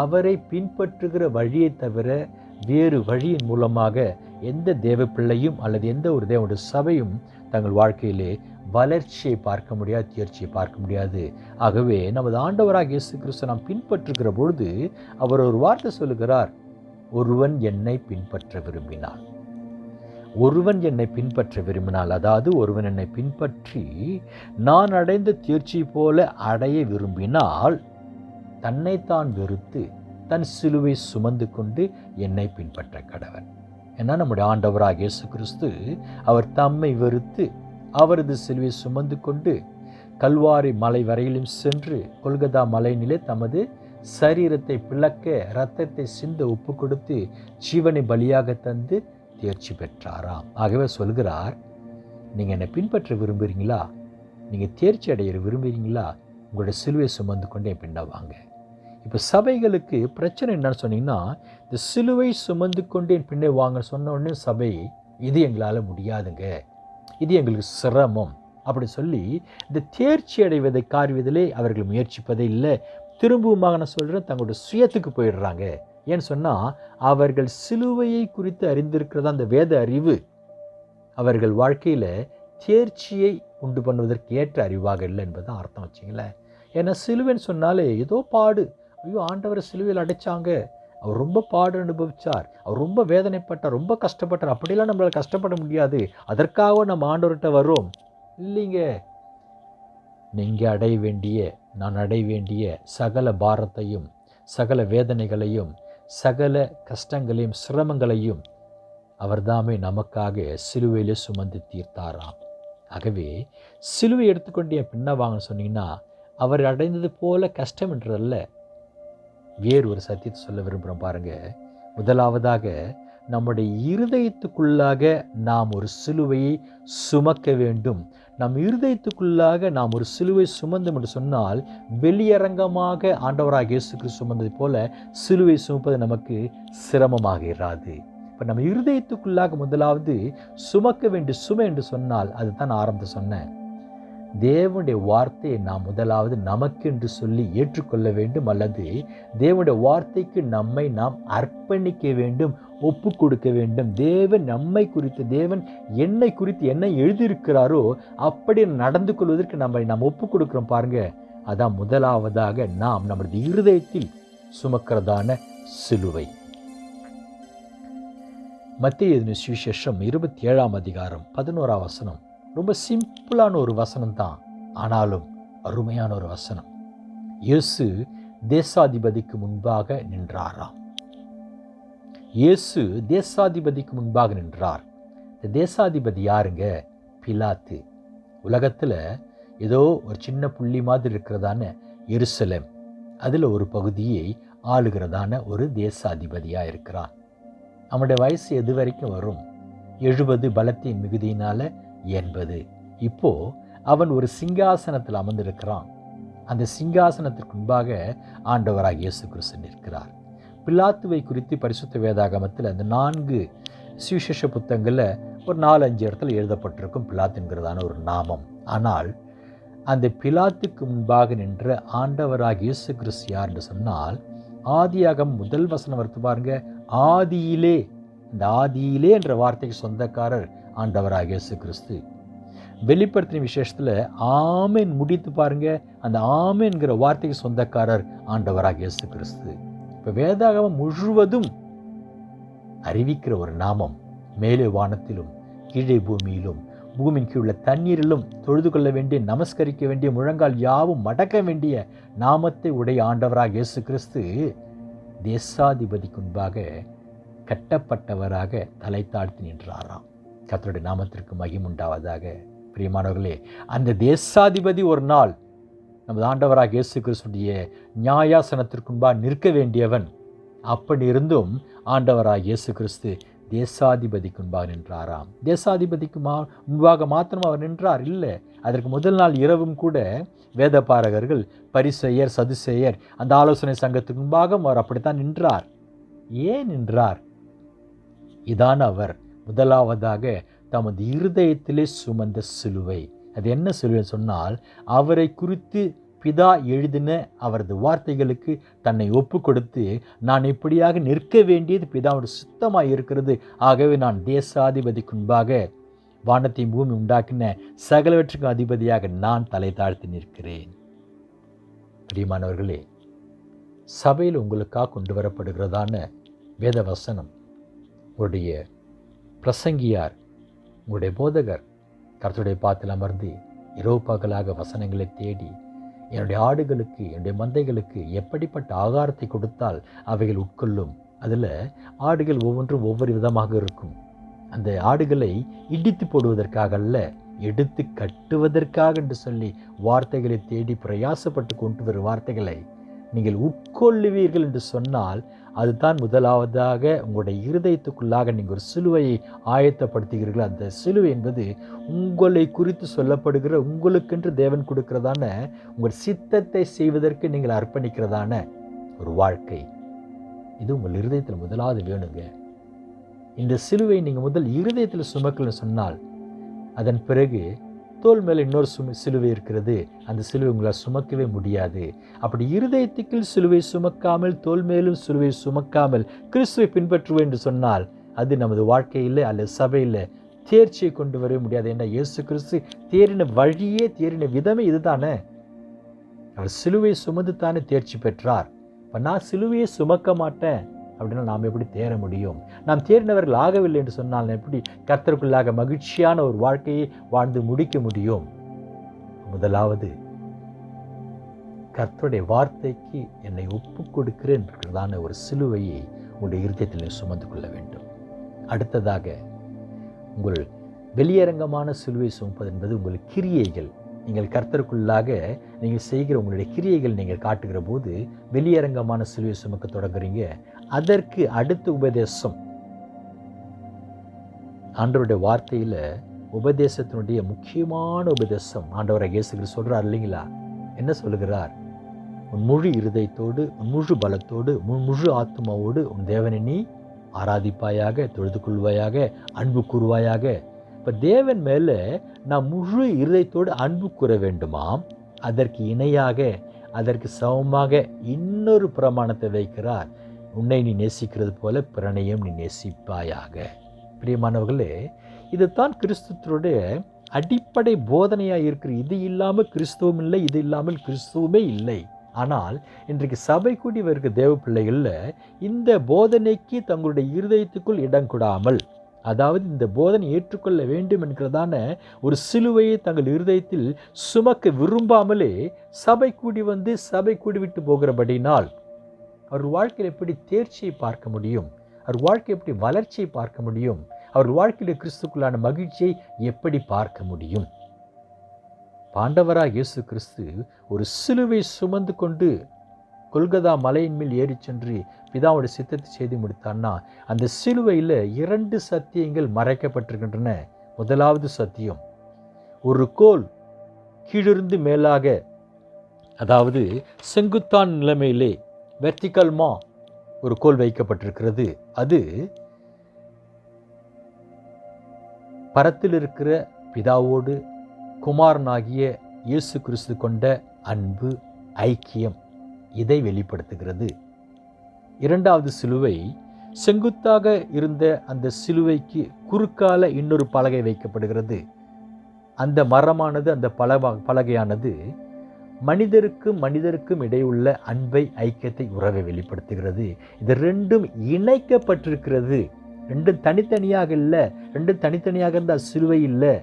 அவரை பின்பற்றுகிற வழியை தவிர வேறு வழியின் மூலமாக எந்த தேவ பிள்ளையும் அல்லது எந்த ஒரு தேவனுடைய சபையும் தங்கள் வாழ்க்கையிலே வளர்ச்சியை பார்க்க முடியாது, தேர்ச்சியை பார்க்க முடியாது. ஆகவே நமது ஆண்டவராக இயேசு கிறிஸ்து நாம் பின்பற்றுகிற பொழுது அவர் ஒரு வார்த்தை சொல்லுகிறார், ஒருவன் என்னை பின்பற்ற விரும்பினான். ஒருவன் என்னை பின்பற்ற விரும்பினால், அதாவது ஒருவன் என்னை பின்பற்றி நான் அடைந்த தேர்ச்சி போல அடைய விரும்பினால் தன்னைத்தான் வெறுத்து தன் சிலுவை சுமந்து கொண்டு என்னை பின்பற்ற கடவன். ஏன்னா நம்முடைய ஆண்டவராக இயேசு கிறிஸ்து அவர் தம்மை வெறுத்து அவரது சிலுவை சுமந்து கொண்டு கல்வாரி மலை வரையிலும் சென்று கொல்கதா மலையினிலே தமது சரீரத்தை பிளக்க இரத்தத்தை சிந்த ஒப்பு கொடுத்து ஜீவனை பலியாக தந்து தேர்ச்சி பெற்றாராம். ஆகவே சொல்கிறார், நீங்கள் என்னை பின்பற்ற விரும்புகிறீங்களா? நீங்கள் தேர்ச்சி அடைய விரும்புகிறீங்களா? உங்களுடைய சிலுவை சுமந்து கொண்டு என் பின்ன வாங்க. இப்போ சபைகளுக்கு பிரச்சனை என்னன்னு சொன்னீங்கன்னா, இந்த சிலுவை சுமந்து கொண்டு என் பின்னே வாங்க சொன்ன உடனே சபை, இது எங்களால் முடியாதுங்க, இது எங்களுக்கு சிரமம் அப்படி சொல்லி இந்த தேர்ச்சி அடைவதை காரியதிலே அவர்கள் முயற்சிப்பதே இல்லை. திரும்பவுமாக நான் சொல்கிறேன், தங்களுடைய சுயத்துக்கு போயிடுறாங்க. ஏன்னு சொன்னால் அவர்கள் சிலுவையை குறித்து அறிந்திருக்கிறதா அந்த வேத அறிவு அவர்கள் வாழ்க்கையில் தேர்ச்சியை உண்டு பண்ணுவதற்கு ஏற்ற அறிவாக இல்லை என்பதுதான் அர்த்தம். வச்சிங்களேன். ஏன்னா சிலுவைன்னு சொன்னாலே ஏதோ பாடு, ஐயோ ஆண்டவரை சிலுவையில் அடைச்சாங்க, அவர் ரொம்ப பாடு அனுபவித்தார், அவர் ரொம்ப வேதனைப்பட்டார், ரொம்ப கஷ்டப்பட்டார், அப்படிலாம் நம்மளால் கஷ்டப்பட முடியாது, அதற்காக நம்ம ஆண்டவர்கிட்ட வரோம். இல்லைங்க, நீங்கள் அடைய வேண்டிய, நான் அடைய வேண்டிய சகல பாரத்தையும் சகல வேதனைகளையும் சகல கஷ்டங்களையும் சிரமங்களையும் அவர்தாமே நமக்காக சிலுவையிலே சுமந்து தீர்த்தாராம். ஆகவே சிலுவை எடுத்துக்கொண்டு என் பின்ன வாங்கன்னு சொன்னீங்கன்னா அவர் அடைந்தது போல கஷ்டம் என்றதல்ல. வேறு ஒரு சத்தியத்தை சொல்ல விரும்புகிறோம் பாருங்க. முதலாவதாக நம்முடைய இருதயத்துக்குள்ளாக நாம் ஒரு சிலுவையை சுமக்க வேண்டும். நம் இருதயத்துக்குள்ளாக நாம் ஒரு சிலுவை சுமந்தோம் என்று சொன்னால் வெளியரங்கமாக ஆண்டவராக இயேசு கிறிஸ்து சுமந்தது போல சிலுவை சுமப்பது நமக்கு சிரமமாக இராது. இப்போ நம்ம இருதயத்துக்குள்ளாக முதலாவது சுமக்க வேண்டிய சுமை என்று சொன்னால் அதுதான் ஆரம்பத்தை சொன்னேன். தேவனுடைய வார்த்தையை நாம் முதலாவது நமக்கென்று சொல்லி ஏற்றுக்கொள்ள வேண்டும், அல்லது தேவனுடைய வார்த்தைக்கு நம்மை நாம் அர்ப்பணிக்க வேண்டும், ஒப்பு கொடுக்க வேண்டும். தேவன் நம்மை குறித்து, தேவன் என்னை குறித்து என்ன எழுதியிருக்கிறாரோ அப்படி நடந்து கொள்வதற்கு நாம் ஒப்பு கொடுக்குறோம் பாருங்க. அதான் முதலாவதாக நாம் நம்முடைய இருதயத்தில் சுமக்கிறதான சிலுவை. மத்தேயு எழுதின சுவிசேஷம் 27ஆம் அதிகாரம் 11ஆம் வசனம். ரொம்ப சிம்பிளான ஒரு வசனம் தான், ஆனாலும் அருமையான ஒரு வசனம். இயேசு தேசாதிபதிக்கு முன்பாக நின்றாராம். இயேசு தேசாதிபதிக்கு முன்பாக நின்றார். இந்த தேசாதிபதி யாருங்க? பிலாத்து. உலகத்தில் ஏதோ ஒரு சின்ன புள்ளி மாதிரி இருக்கிறதான எருசலேம், அதில் ஒரு பகுதியை ஆளுகிறதான ஒரு தேசாதிபதியாக இருக்கிறான். அவனுடைய வயசு எது வரைக்கும் வரும்? 70, பலத்தின் மிகுதியினால் 80. இப்போ அவன் ஒரு சிங்காசனத்தில் அமர்ந்திருக்கிறான். அந்த சிங்காசனத்திற்கு முன்பாக ஆண்டவராக இயேசு கிறிஸ்து நிற்கிறார். பிலாத்துவை குறித்து பரிசுத்த வேதாகமத்தில் அந்த 4 சுவிசேஷ புத்தகங்களில் ஒரு 4-5 இடத்துல எழுதப்பட்டிருக்கும் பிலாத்துங்கிறதான ஒரு நாமம். ஆனால் அந்த பிலாத்துக்கு முன்பாக நின்ற ஆண்டவராக இயேசு கிறிஸ்து யார் என்று சொன்னால், ஆதியாகமம் முதல் வசனம் வருது பாருங்க, ஆதியிலே. இந்த ஆதியிலே என்ற வார்த்தைக்கு சொந்தக்காரர் ஆண்டவராக இயேசு கிறிஸ்து. வெளிப்படுத்தின விசேஷத்தில் ஆமென் முடித்து பாருங்க, அந்த ஆமென்கிற வார்த்தைக்கு சொந்தக்காரர் ஆண்டவராக இயேசு கிறிஸ்து. இப்போ வேதாகமம் முழுவதும் அறிவிக்கிற ஒரு நாமம், மேலே வானத்திலும் கீழே பூமியிலும் பூமியின் கீழ் உள்ள தண்ணீரிலும் தொழுது கொள்ள வேண்டிய, நமஸ்கரிக்க வேண்டிய, முழங்கால் யாவும் மடக்க வேண்டிய நாமத்தை உடைய ஆண்டவராக இயேசு கிறிஸ்து தேசாதிபதிக்கு முன்பாக கட்டப்பட்டவராக தலை தாழ்த்தி நின்றாராம். கர்த்தருடைய நாமத்திற்கு மகிமுண்டாவதாக. பிரியமானவர்களே, அந்த தேசாதிபதி ஒரு நாள் நமது ஆண்டவராக இயேசு கிறிஸ்துடைய நியாயாசனத்திற்கு முன்பாக நிற்க வேண்டியவன். அப்படி இருந்தும் ஆண்டவராக இயேசு கிறிஸ்து தேசாதிபதிக்கு முன்பாக நின்றாராம். தேசாதிபதிக்கு முன்பாக மாத்திரம் அவர் நின்றார் இல்லை, அதற்கு முதல் நாள் இரவும் கூட வேத பாரகர்கள், பரிசேயர், சதுசேயர், அந்த ஆலோசனை சங்கத்துக்கு முன்பாக அவர் அப்படித்தான் நின்றார். ஏன் நின்றார்? இதான் அவர் முதலாவதாக தமது இருதயத்திலே சுமந்த சிலுவை. அது என்ன சிலுவை சொன்னால், அவரை குறித்து பிதா எழுதின அவரது வார்த்தைகளுக்கு தன்னை ஒப்பு கொடுத்து, நான் இப்படியாக நிற்க வேண்டியது பிதாவுடைய சுத்தமாக இருக்கிறது, ஆகவே நான் தேசாதிபதிக்கு முன்பாக வானத்தையும் பூமி உண்டாக்கின சகலவற்றுக்கும் அதிபதியாக நான் தலை தாழ்த்தி நிற்கிறேன். பிரியமானவர்களே, சபையில் உங்களுக்காக கொண்டு வரப்படுகிறதான வேத வசனம், உங்களுடைய பிரசங்கியார், உங்களுடைய போதகர் கர்த்தருடைய பாத்தில் அமர்ந்து இரவு பகலாக வசனங்களை தேடி, என்னுடைய ஆடுகளுக்கு, என்னுடைய மந்தைகளுக்கு எப்படிப்பட்ட ஆகாரத்தை கொடுத்தால் அவைகள் உட்கொள்ளும். அதில் ஆடுகள் ஒவ்வொன்றும் ஒவ்வொரு விதமாக இருக்கும். அந்த ஆடுகளை இடித்து போடுவதற்காக அல்ல, எடுத்து கட்டுவதற்காக என்று சொல்லி வார்த்தைகளை தேடி பிரயாசப்பட்டு கொண்டு வரும் வார்த்தைகளை நீங்கள் உட்கொள்ளுவீர்கள் என்று சொன்னால், அதுதான் முதலாவதாக உங்களுடைய இருதயத்துக்குள்ளாக நீங்கள் ஒரு சிலுவையை ஆயத்தப்படுத்துகிறீர்கள். அந்த சிலுவை என்பது உங்களை குறித்து சொல்லப்படுகிற, உங்களுக்கென்று தேவன் கொடுக்கிறதான, உங்கள் சித்தத்தை செய்வதற்கு நீங்கள் அர்ப்பணிக்கிறதான ஒரு வாழ்க்கை. இது உங்கள் இருதயத்தில் முதலாவது வேணுங்க. இந்த சிலுவை நீங்கள் முதல் இருதயத்தில் சுமக்கலன்னு சொன்னால், அதன் பிறகு தோல் மேலே இன்னொரு சிலுவை இருக்கிறது, அந்த சிலுவை உங்களால் சுமக்கவே முடியாது. அப்படி இருதயத்துக்குள் சிலுவை சுமக்காமல், தோல் மேலும் சிலுவை சுமக்காமல் கிறிஸ்துவை பின்பற்றுவேன் என்று சொன்னால், அது நமது வாழ்க்கையில் அல்லது சபையில் தேர்ச்சியை கொண்டு வரவே முடியாது. ஏன்னா இயேசு கிறிஸ்து தேறின வழியே, தேறின விதமே இதுதானே. அவர் சிலுவை சுமந்து தானே தேர்ச்சி பெற்றார். இப்போ நான் சிலுவையை சுமக்க மாட்டேன் அப்படின்னா நாம் எப்படி தேர முடியும்? நாம் தேறினவர்கள் ஆகவில்லை என்று சொன்னால் எப்படி கர்த்தருக்குள்ளாக மகிழ்ச்சியான ஒரு வாழ்க்கையை வாழ்ந்து முடிக்க முடியும்? முதலாவது, கர்த்தருடைய வார்த்தைக்கு என்னை ஒப்பு கொடுக்கிறேன் என்றதான ஒரு சிலுவையை உங்களுடைய இருதயத்தில் சுமந்து கொள்ள வேண்டும். அடுத்ததாக, உங்கள் வெளியரங்கமான சிலுவை சுமப்பது என்பது உங்கள் கிரியைகள். நீங்கள் கர்த்தருக்குள்ளாக நீங்கள் செய்கிற உங்களுடைய கிரியைகள் நீங்கள் காட்டுகிற போது வெளியரங்கமான சிலுவை சுமக்க தொடங்குறீங்க. அதற்கு அடுத்த உபதேசம், ஆண்டவருடைய வார்த்தையில் உபதேசத்தினுடைய முக்கியமான உபதேசம் ஆண்டவராக இயேசு கிறிஸ்து சொல்கிறார் இல்லைங்களா? என்ன சொல்லுகிறார்? உன் முழு இருதயத்தோடு, உன் முழு பலத்தோடு, உன் முழு ஆத்மாவோடு உன் தேவனை நீ ஆராதிப்பாயாக, தொழுது கொள்வாயாக, அன்பு கூறுவாயாக. இப்போ தேவன் மேலே நான் முழு இருதயத்தோடு அன்பு கூற வேண்டுமாம். அதற்கு இணையாக, அதற்கு சமமாக இன்னொரு பிரமாணத்தை வைக்கிறார். உன்னை நீ நேசிக்கிறது போல பிறனையும் நீ நேசிப்பாயாக. பிரியமானவர்களே, இதுதான் கிறிஸ்துவனுடைய அடிப்படை போதனையாக இருக்கிற. இது இல்லாமல் கிறிஸ்துவும் இல்லை, இது இல்லாமல் கிறிஸ்துவுமே இல்லை. ஆனால் இன்றைக்கு சபை கூடி வருகிற தேவ பிள்ளைகளில் இந்த போதனைக்கு தங்களுடைய இருதயத்துக்குள் இடம் கொடாமல், அதாவது இந்த போதனை ஏற்றுக்கொள்ள வேண்டும் என்கிறதான ஒரு சிலுவையை தங்கள் இருதயத்தில் சுமக்க விரும்பாமலே சபை கூடி வந்து சபை கூடிவிட்டு போகிறபடினால் அவர் வாழ்க்கையில் எப்படி தேர்ச்சியை பார்க்க முடியும்? அவர் வாழ்க்கை எப்படி வளர்ச்சியை பார்க்க முடியும்? அவர் வாழ்க்கையில் கிறிஸ்துக்குள்ளான மகிழ்ச்சியை எப்படி பார்க்க முடியும்? ஆண்டவராக இயேசு கிறிஸ்து ஒரு சிலுவை சுமந்து கொண்டு கொல்கதா மலையின் மேல் ஏறி சென்று பிதாவுடைய சித்தத்தை செய்து முடித்தான்னா, அந்த சிலுவையில் 2 சத்தியங்கள் மறைக்கப்பட்டிருக்கின்றன. முதலாவது சத்தியம், ஒரு கோல் கீழிருந்து மேலாக, அதாவது செங்குத்தான் நிலைமையிலே வெர்டிகல்மா ஒரு கோல் வைக்கப்பட்டிருக்கிறது. அது பரத்தில் இருக்கிற பிதாவோடு குமாரனாகிய இயேசு கிறிஸ்து கொண்ட அன்பு, ஐக்கியம், இதை வெளிப்படுத்துகிறது. இரண்டாவது சிலுவை, செங்குத்தாக இருந்த அந்த சிலுவைக்கு குறுக்கால இன்னொரு பலகை வைக்கப்படுகிறது. அந்த மரமானது, அந்த பலகையானது மனிதருக்கும் இடையுள்ள அன்பை, ஐக்கியத்தை, உறவை வெளிப்படுத்துகிறது. இது 2ம் இணைக்கப்பட்டிருக்கிறது. 2 தனித்தனியாக இல்லை, 2 தனித்தனியாக இருந்த சிலுவை இல்லை,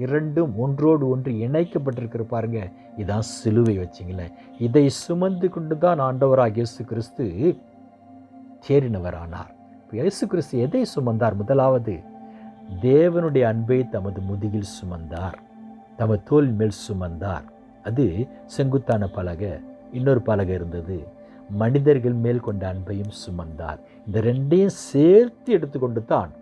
2ம் ஒன்றோடு ஒன்று இணைக்கப்பட்டிருக்கிற பாருங்க. இதான் சிலுவை வச்சிங்களேன். இதை சுமந்து கொண்டு தான் ஆண்டவராக இயேசு கிறிஸ்து தேறினவரானார். இயேசு கிறிஸ்து எதை சுமந்தார்? முதலாவது, தேவனுடைய அன்பை தமது முதுகில் சுமந்தார், தமது தோல் மேல் சுமந்தார். அது செங்குத்தான பலகை. இன்னொரு பலகை இருந்தது, மனிதர்கள் மேல் கொண்ட அன்பையும் சுமந்தார். இந்த 2ஐயும் சேர்த்து எடுத்துக்கொண்டு தான்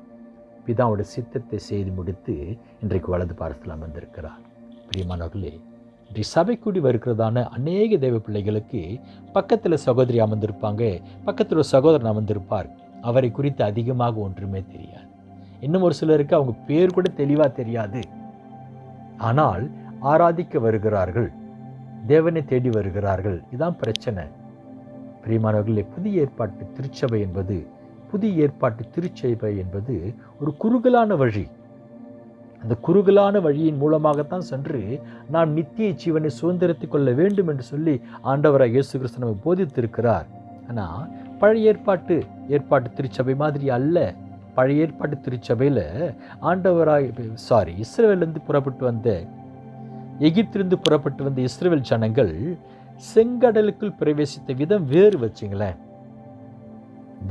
பிதாவுடைய சித்தத்தை செய்து முடித்து இன்றைக்கு வலது பாரத்தில் அமர்ந்திருக்கிறார். பிரியமானவர்களே, இன்றைக்கு சபை கூடி வருகிறதான அநேக தேவ பிள்ளைகளுக்கு பக்கத்தில் சகோதரி அமர்ந்திருப்பாங்க, பக்கத்தில் ஒரு சகோதரன் அமர்ந்திருப்பார். அவரை குறித்து அதிகமாக ஒன்றுமே தெரியாது. இன்னும் ஒரு சிலருக்கு அவங்க பேர் கூட தெளிவாக தெரியாது. ஆனால் ஆராதிக்க வருகிறார்கள், தேவனை தேடி வருகிறார்கள். இதான் பிரச்சனை. பிரியமானவர்களே, புதிய ஏற்பாட்டு திருச்சபை என்பது ஒரு குறுகலான வழி. அந்த குறுகலான வழியின் மூலமாகத்தான் சென்று நான் நித்திய ஜீவனை சுதந்திரத்தை கொள்ள வேண்டும் என்று சொல்லி ஆண்டவராக இயேசு கிறிஸ்து நமக்கு போதித்திருக்கிறார். ஆனால் பழைய ஏற்பாட்டு திருச்சபை மாதிரி அல்ல. பழைய ஏற்பாட்டு திருச்சபையில் இஸ்ரவேலிருந்து புறப்பட்டு வந்த, எகிப்திலிருந்து புறப்பட்டு வந்த இஸ்ரவேல் ஜனங்கள் செங்கடலுக்குள் பிரவேசித்த விதம் வேறு வச்சுங்களேன்.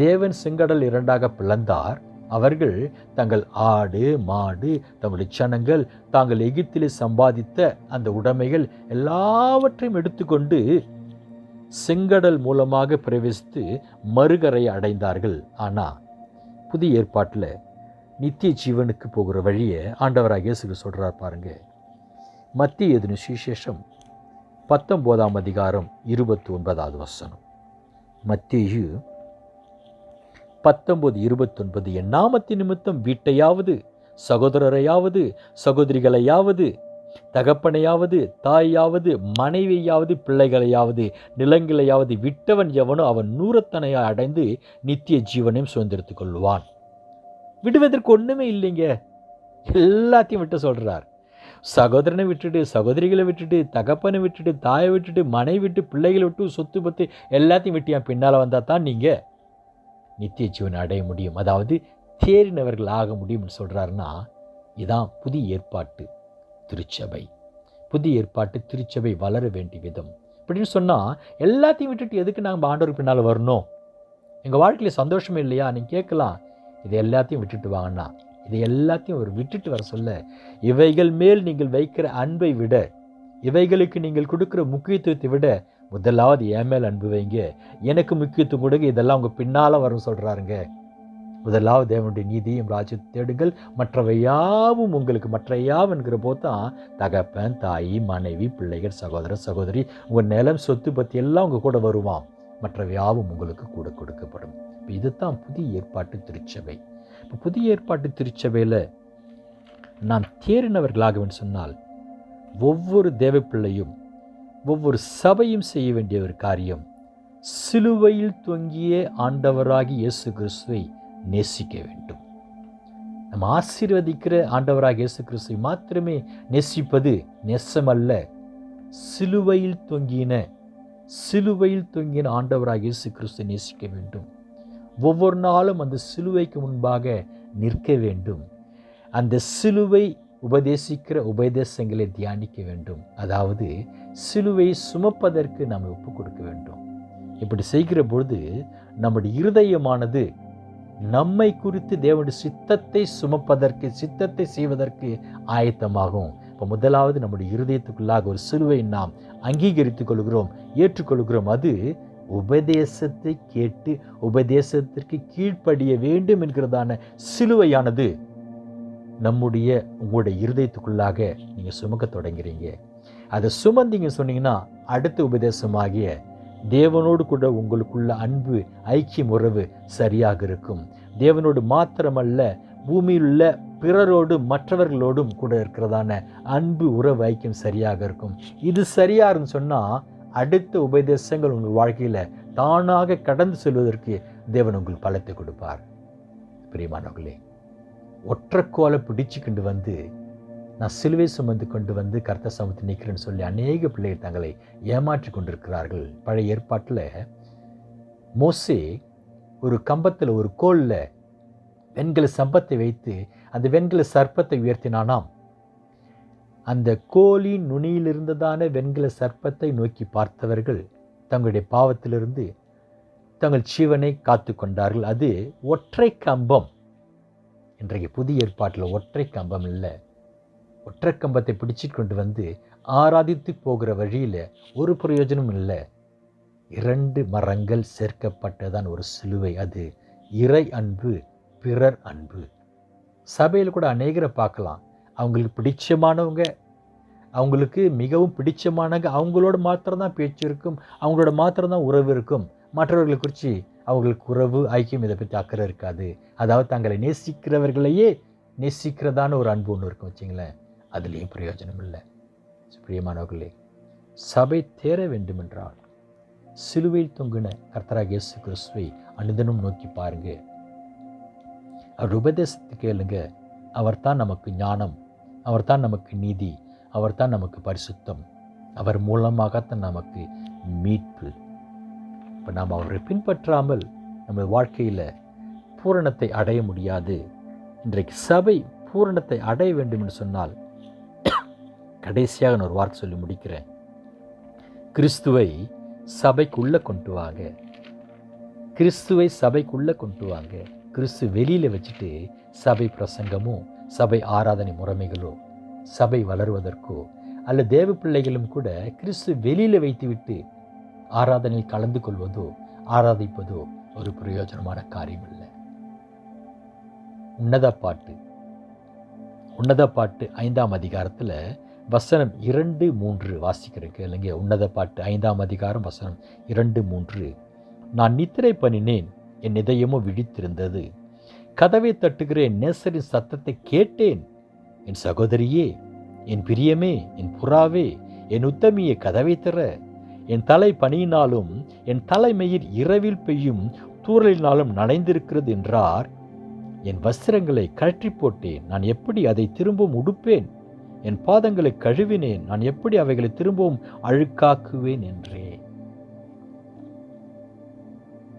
தேவன் செங்கடல் 2ஆக பிளந்தார். அவர்கள் தங்கள் ஆடு, மாடு, தங்களுடைய ஜனங்கள், தாங்கள் எகிப்திலே சம்பாதித்த அந்த உடைமைகள் எல்லாவற்றையும் எடுத்துக்கொண்டு செங்கடல் மூலமாக பிரவேசித்து மறுகரை அடைந்தார்கள். ஆனால் புதிய ஏற்பாட்டில் நித்திய ஜீவனுக்கு போகிற வழியை ஆண்டவராக இயேசு சொல்கிறார் பாருங்க. மத்திய எழுதின சுவிசேஷம் 19ஆம் அதிகாரம் 29வது வசனம். மத்தேயு 19:29, என் நாமத்தின் நிமித்தம் வீட்டையாவது, சகோதரரையாவது, சகோதரிகளையாவது, தகப்பனையாவது, தாயாவது, மனைவியாவது, பிள்ளைகளையாவது, நிலங்களையாவது விட்டவன் எவனோ அவன் 100 அடைந்து நித்திய ஜீவனையும் சுதந்திரத்துக் கொள்வான். விடுவதற்கு ஒன்றுமே இல்லைங்க. எல்லாத்தையும் விட்டு சொல்கிறார். சகோதரனை விட்டுட்டு, சகோதரிகளை விட்டுட்டு, தகப்பனை விட்டுட்டு, தாயை விட்டுட்டு, மனை விட்டு, பிள்ளைகளை விட்டு, சொத்து பத்து எல்லாத்தையும் விட்டு என் பின்னால் வந்தால் தான் நீங்கள் நித்திய ஜீவனை அடைய முடியும், அதாவது தேறினவர்கள் ஆக முடியும்னு சொல்கிறாருன்னா, இதான் புதிய ஏற்பாட்டு திருச்சபை. புதிய ஏற்பாட்டு திருச்சபை வளர வேண்டிய விதம் அப்படின்னு சொன்னால், எல்லாத்தையும் விட்டுட்டு எதுக்கு நாங்கள் ஆண்டவருக்கு பின்னால் வரணும்? எங்கள் வாழ்க்கையில் சந்தோஷமே இல்லையா? நீங்கள் கேட்கலாம். இது எல்லாத்தையும் விட்டுட்டு வாங்கண்ணா. இது எல்லாத்தையும் ஒரு விட்டுட்டு வர சொல்ல, இவைகள் மேல் நீங்கள் வைக்கிற அன்பை விட, இவைகளுக்கு நீங்கள் கொடுக்குற முக்கியத்துவத்தை விட முதலாவது என் மேல் அன்பு வைங்க, எனக்கு முக்கியத்துவம் கொடுங்க, இதெல்லாம் உங்கள் பின்னால் வரும் சொல்கிறாருங்க. முதலாவது தேவனுடைய நீதியும் ராஜ்யத்தை தேடுங்கள், மற்றவையாவும் உங்களுக்கு, மற்றையாவும் என்கிற போது தான் தகப்பன், தாய், மனைவி, பிள்ளைகள், சகோதரர், சகோதரி, உங்கள் நிலம், சொத்து பற்றி எல்லாம் உங்கள் கூட வருவான், மற்றவையாவும் உங்களுக்கு கூட கொடுக்கப்படும். இப்போ இதுதான் புதிய ஏற்பாட்டு திருச்சபை. இப்போ புதிய ஏற்பாட்டு திருச்சபையில் நாம் தேறினவர்களாகவேன்னு சொன்னால், ஒவ்வொரு தேவ பிள்ளையும் ஒவ்வொரு சபையும் செய்ய வேண்டிய ஒரு காரியம், சிலுவையில் தொங்கிய ஆண்டவராகி இயேசு கிறிஸ்துவை நேசிக்க வேண்டும். நம்ம ஆசீர்வதிக்கிற ஆண்டவராக இயேசு கிறிஸ்துவை மாத்திரமே நேசிப்பது நேசமல்ல. சிலுவையில் தொங்கின, சிலுவையில் தொங்கின ஆண்டவராக இயேசு கிறிஸ்து நேசிக்க வேண்டும். ஒவ்வொரு நாளும் அந்த சிலுவைக்கு முன்பாக நிற்க வேண்டும். அந்த சிலுவை உபதேசிக்கிற உபதேசங்களை தியானிக்க வேண்டும். அதாவது சிலுவை சுமப்பதற்கு நாம் ஒப்பு கொடுக்க வேண்டும். இப்படி செய்கிற பொழுது நம்முடைய இருதயமானது நம்மை குறித்து தேவனுடைய சித்தத்தை சுமப்பதற்கு, சித்தத்தை செய்வதற்கு ஆயத்தமாகும். இப்போ முதலாவது நம்முடைய இருதயத்துக்குள்ளாக ஒரு சிலுவை நாம் அங்கீகரித்துக் கொள்கிறோம், ஏற்றுக்கொள்கிறோம். அது உபதேசத்தை கேட்டு உபதேசத்திற்கு கீழ்ப்படிய வேண்டும் என்கிறதான சிலுவையானது உங்களுடைய இருதயத்துக்குள்ளாக நீங்கள் சுமக்க தொடங்குறீங்க. அதை சுமந்தீங்க சொன்னீங்கன்னா அடுத்த உபதேசமாகிய தேவனோடு கூட உங்களுக்குள்ள அன்பு, ஐக்கியம், உறவு சரியாக இருக்கும். தேவனோடு மாத்திரமல்ல, பூமியில் உள்ள பிறரோடு மற்றவர்களோடும் கூட இருக்கிறதான அன்பு, உறவு, ஐக்கியம் சரியாக இருக்கும். இது சரியாருன்னு சொன்னால் அடுத்த உபதேசங்கள் உங்கள் வாழ்க்கையில் தானாக கடந்து செல்வதற்கு தேவன் உங்களுக்கு பலத்தை கொடுப்பார். பிரியமானவர்களே, ஒற்றைக்கோலை பிடிச்சுக்கிண்டு வந்து நான் சிலுவை சுமந்து கொண்டு வந்து கர்த்தர் சமூகத்தில் நிற்கிறேன்னு சொல்லி அநேக பிள்ளைகள் தங்களை ஏமாற்றி கொண்டிருக்கிறார்கள். பழைய ஏற்பாட்டில் மோசே ஒரு கம்பத்தில் ஒரு கோலில் வெண்கல சம்பத்தை வைத்து அந்த வெண்கல சர்ப்பத்தை உயர்த்தினானாம். அந்த கோலின் நுனியில் இருந்ததான வெண்கல சர்ப்பத்தை நோக்கி பார்த்தவர்கள் தங்களுடைய பாவத்திலிருந்து தங்கள் ஜீவனை காத்து கொண்டார்கள். அது ஒற்றை கம்பம். இன்றைக்கு புதிய ஏற்பாட்டில் ஒற்றை கம்பம் இல்லை. ஒற்றை கம்பத்தை பிடிச்சிட்டு கொண்டு வந்து ஆராதித்து போகிற வழியில் ஒரு பிரயோஜனம் இல்லை. 2 மரங்கள் சேர்க்கப்பட்டதான் ஒரு சிலுவை. அது இறை அன்பு, பிறர் அன்பு. சபையில் கூட அநேகரை பார்க்கலாம். அவங்களுக்கு பிடிச்சமானவங்க, அவங்களுக்கு மிகவும் பிடிச்சமானவங்க, அவங்களோட மாத்திரம்தான் பேச்சு இருக்கும், அவங்களோட மாத்திரம்தான் உறவு இருக்கும். மற்றவர்களை குறித்து அவங்களுக்கு உறவு, ஐக்கியம், இதை பற்றி அக்கறை இருக்காது. அதாவது தங்களை நேசிக்கிறவர்களையே நேசிக்கிறதான ஒரு அன்பு ஒன்று இருக்கும் வச்சிங்களேன், அதுலேயும் பிரயோஜனம் இல்லை. பிரியமானவர்களே, சபை தேர வேண்டுமென்றால் சிலுவையில் தொங்கின கர்த்தராகிய இயேசு கிறிஸ்துவை அனுதினம் நோக்கி பாருங்க. அவர் உபதேசத்தை கேளுங்க. அவர்தான் நமக்கு ஞானம், அவர்தான் நமக்கு நீதி, அவர்தான் நமக்கு பரிசுத்தம், அவர் மூலமாகத்தான் நமக்கு மீட்பு. இப்போ நாம் அவரை பின்பற்றாமல் நம்ம வாழ்க்கையில் பூரணத்தை அடைய முடியாது. இன்றைக்கு சபை பூரணத்தை அடைய வேண்டும் என்று சொன்னால், கடைசியாக நான் ஒரு வார்த்தை சொல்லி முடிக்கிறேன். கிறிஸ்துவை சபைக்குள்ளே கொண்டு வாங்க. கிறிஸ்துவை சபைக்குள்ளே கொண்டு வாங்க. கிறிஸ்து வெளியில் வச்சுட்டு சபை பிரசங்கமும் சபை ஆராதனை முறைமைகளோ சபை வளருவதற்கோ அல்ல தேவ பிள்ளைகளும் கூட கிறிஸ்து வெளியில் வைத்துவிட்டு ஆராதனையில் கலந்து கொள்வதோ ஆராதிப்பதோ ஒரு பிரயோஜனமான காரியம் இல்லை. உன்னத பாட்டு 5ஆம் அதிகாரத்தில் வசனம் 2-3 வாசிக்கிறேன் கேளுங்க. உன்னத பாட்டு 5ஆம் அதிகாரம் வசனம் 2-3. நான் நித்திரை பண்ணினேன், என் இதயமோ விழித்திருந்தது. கதவை தட்டுகிற என் நேசரின் சத்தத்தை கேட்டேன். என் சகோதரியே, என் பிரியமே, என் புறாவே, என் உத்தமியே, கதவை திற. என் தலை பனியினாலும் என் தலைமயிர் இரவில் பெய்யும் தூறலினாலும் நனைந்திருக்கிறது என்றார். என் வஸ்திரங்களை கழற்றி போட்டேன், நான் எப்படி அதை திரும்பவும் உடுப்பேன்? என் பாதங்களை கழுவினேன், நான் எப்படி அவைகளை திரும்பவும் அழுக்காக்குவேன் என்றே.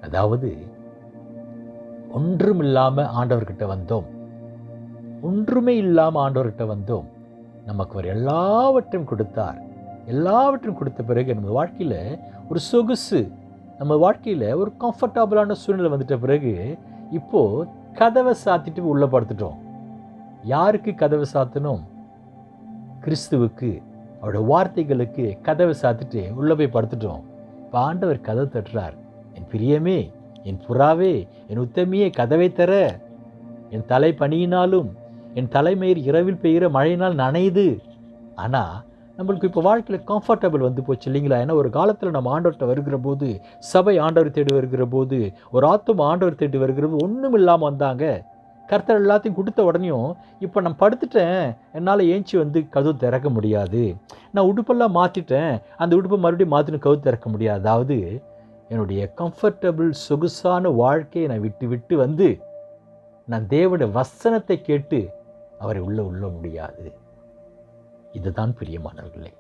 அதாவது ஒன்றுமில்லாம ஆண்டவர்கிட்ட வந்தோம், ஒன்றுமே இல்லாம ஆண்டவர்கிட்ட வந்தோம். நமக்கு அவர் எல்லாவற்றையும் கொடுத்தார். எல்லாவற்றையும் கொடுத்த பிறகு நம்ம வாழ்க்கையில் ஒரு சொகுசு, நம்ம வாழ்க்கையில் ஒரு கம்ஃபர்டபுளான சூழ்நிலை வந்துட்ட பிறகு இப்போது கதவை சாத்திட்டு உள்ளே படுத்துட்டோம். யாருக்கு கதவை சாத்தணும்? கிறிஸ்துவுக்கு, அவரோட வார்த்தைகளுக்கு கதவை சாத்திட்டு உள்ளே போய் படுத்துட்டோம். இப்போ ஆண்டவர் கதவை தட்டுறார். என் பிரியமே, என் புறாவே, என் உத்தமியே, கதவை தர. என் தலை பனியினாலும் என் தலைமயிர் இரவில் பெய்கிற மழையினால் நனையுது. ஆனால் நம்மளுக்கு இப்போ வாழ்க்கையில் கம்ஃபர்டபுள் வந்து போச்சு இல்லைங்களா? ஏன்னா ஒரு காலத்தில் நம்ம ஆண்டவர்கிட்ட வருகிற போது, சபை ஆண்டவர் தேடி வருகிற போது, ஒரு ஆத்தும ஆண்டவர் தேடி வருகிற போது ஒன்றும் இல்லாமல் வந்தாங்க. கர்த்தர் எல்லாத்தையும் கொடுத்த உடனேயும் இப்போ நான் படுத்துட்டேன், என்னால் ஏஞ்சி வந்து கதவு திறக்க முடியாது, நான் உடுப்பெல்லாம் மாற்றிட்டேன், அந்த உடுப்பை மறுபடியும் மாற்றின்னு கதவு திறக்க முடியாது. அதாவது என்னுடைய கம்ஃபர்டபுள் சொகுசான வாழ்க்கையை நான் விட்டு விட்டு வந்து நான் தேவனுடைய வசனத்தை கேட்டு அவரை உள்ள முடியாது. இதுதான் பிரியமானவர்களே.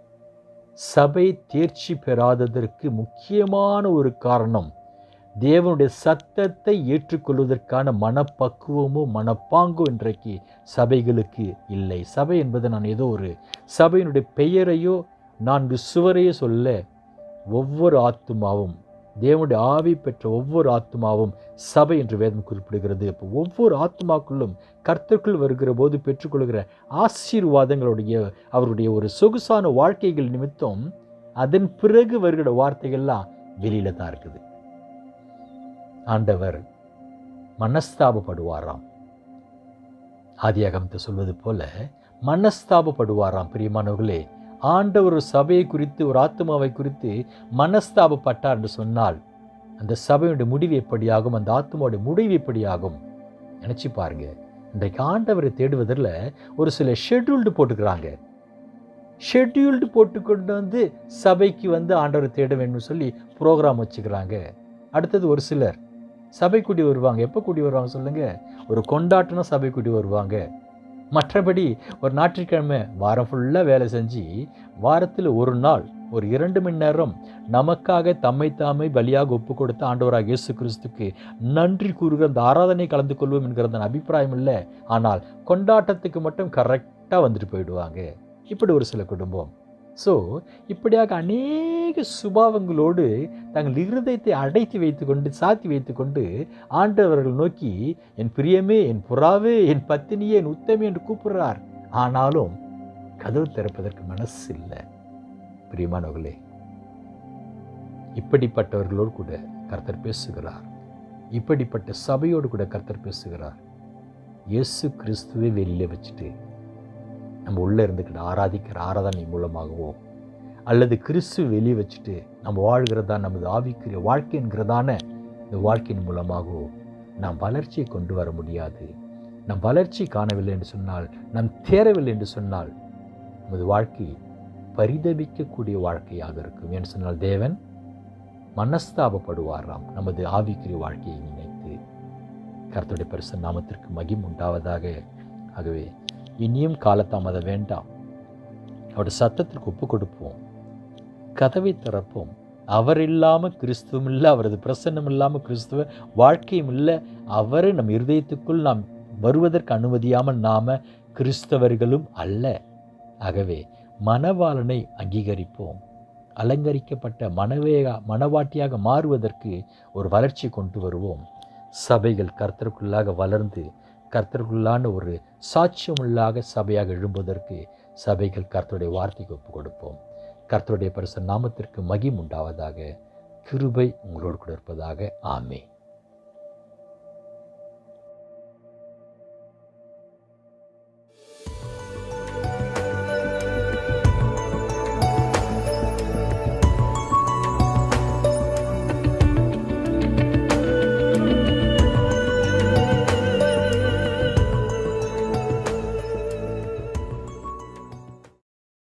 சபை தேர்ச்சி பெறாததற்கு முக்கியமான ஒரு காரணம் தேவனுடைய சத்தத்தை ஏற்றுக்கொள்வதற்கான மனப்பக்குவமோ மனப்பாங்கோ இன்றைக்கு சபைகளுக்கு இல்லை. சபை என்பது நான் ஏதோ ஒரு சபையினுடைய பெயரையோ 4 சுவரையோ சொல்ல, ஒவ்வொரு ஆத்துமாவும் தேவனுடைய ஆவி பெற்ற ஒவ்வொரு ஆத்துமாவும் சபை என்று வேதம் குறிப்பிடுகிறது. இப்போ ஒவ்வொரு ஆத்துமாக்குள்ளும் கர்த்தருக்குள் வருகிற போது பெற்றுக்கொள்கிற ஆசீர்வாதங்களுடைய அவருடைய ஒரு சொகுசான வாழ்க்கைகள் நிமித்தம் அதன் பிறகு வருகிற வார்த்தைகள்லாம் வெளியில தான் இருக்குது. ஆண்டவர் மனஸ்தாபப்படுவாராம். ஆதியாகமத்தை சொல்வது போல மனஸ்தாபப்படுவாராம். பிரியமானவர்களே, ஆண்டவர் ஒரு சபையை குறித்து ஒரு ஆத்மாவை குறித்து மனஸ்தாபப்பட்டார் என்று சொன்னால் அந்த சபையுடைய முடிவு எப்படியாகும், அந்த ஆத்மாவுடைய முடிவு எப்படியாகும் நினைச்சு பாருங்க. இன்றைக்கு ஆண்டவரை தேடுவதில் ஒரு சில ஷெட்யூல்டு போட்டுக்கிறாங்க. ஷெட்யூல்டு போட்டுக்கொண்டு வந்து சபைக்கு வந்து ஆண்டவரை தேட வேண்டும் சொல்லி ப்ரோக்ராம் வச்சுக்கிறாங்க. அடுத்தது ஒரு சிலர் சபை கூடி வருவாங்க. எப்போ கூடி வருவாங்க சொல்லுங்க? ஒரு கொண்டாட்டம்னா சபை கூடி வருவாங்க. மற்றபடி ஒரு ஞாயிற்றுக்கிழமை வாரம் ஃபுல்லாக வேலை செஞ்சு வாரத்தில் ஒரு நாள் ஒரு 2 மணி நேரம் நமக்காக தம்மை தாமே பலியாக ஒப்பு கொடுத்த ஆண்டவராக இயேசு கிறிஸ்துக்கு நன்றி கூறுகிற அந்த ஆராதனை கலந்து கொள்வோம் என்கிற அந்த அபிப்பிராயம் இல்லை. ஆனால் கொண்டாட்டத்துக்கு மட்டும் கரெக்டாக வந்துட்டு போயிடுவாங்க. இப்படி ஒரு சில குடும்பம். ஸோ இப்படியாக அநேக சுபாவங்களோடு தங்கள் இருதயத்தை அடைத்து வைத்துக்கொண்டு சாத்தி வைத்துக்கொண்டு ஆண்டவர்கள் நோக்கி என் பிரியமே, என் புறாவே, என் பத்தினியே, என் உத்தமே என்று கூப்பிடுறார். ஆனாலும் கதவு திறப்பதற்கு மனசு இல்லை. பிரியமானவர்களே, இப்படிப்பட்டவர்களோடு கூட கர்த்தர் பேசுகிறார். இப்படிப்பட்ட சபையோடு கூட கர்த்தர் பேசுகிறார். இயேசு கிறிஸ்துவை வெளியில வச்சுட்டு நம்ம உள்ளே இருந்துக்கிட்டு ஆராதிக்கிற ஆராதனை மூலமாகவோ அல்லது கிறிஸ்து வெளியே வச்சுட்டு நம்ம வாழ்கிறதா நமது ஆவிக்குரிய வாழ்க்கை என்கிறதான இந்த வாழ்க்கையின் மூலமாகவோ நாம் வளர்ச்சியை கொண்டு வர முடியாது. நம் வளர்ச்சி காணவில்லை என்று சொன்னால், நம் தேரவில்லை என்று சொன்னால் நமது வாழ்க்கை பரிதபிக்கக்கூடிய வாழ்க்கையாக இருக்கும். என்று சொன்னால் தேவன் மனஸ்தாபப்படுவாராம் நமது ஆவிக்குரிய வாழ்க்கையை நினைத்து. கர்த்தருடைய பரிசுத்த நாமத்திற்கு மகிமை உண்டாவதாக. ஆகவே இனியும் காலதாமதம் வேண்டாம். அவருடைய சத்தத்திற்கு ஒப்பு கொடுப்போம், கதவை திறப்போம். அவர் இல்லாமல் கிறிஸ்துவும் இல்லை, அவரது பிரசன்னம் இல்லாமல் கிறிஸ்துவ வாழ்க்கையும் இல்லை. அவரை நம் இருதயத்துக்குள் நாம் வருவதற்கு அனுமதியாமல் நாம கிறிஸ்தவர்களும் அல்ல. ஆகவே மணவாளனை அங்கீகரிப்போம். அலங்கரிக்கப்பட்ட மணவாட்டியாக மாறுவதற்கு ஒரு வளர்ச்சி கொண்டு வருவோம். சபைகள் கர்த்தருக்குள்ளாக வளர்ந்து கர்த்தருக்குள்ளான ஒரு சாட்சியமுள்ளாக சபையாக எழும்புவதற்கு சபைகள் கர்த்தருடைய வார்த்தைக்கு ஒப்பு கொடுப்போம். கர்த்தருடைய பரிசுத்த நாமத்திற்கு மகிமை உண்டாவதாக. கிருபை உங்களோடு கூட இருப்பதாக. ஆமென்.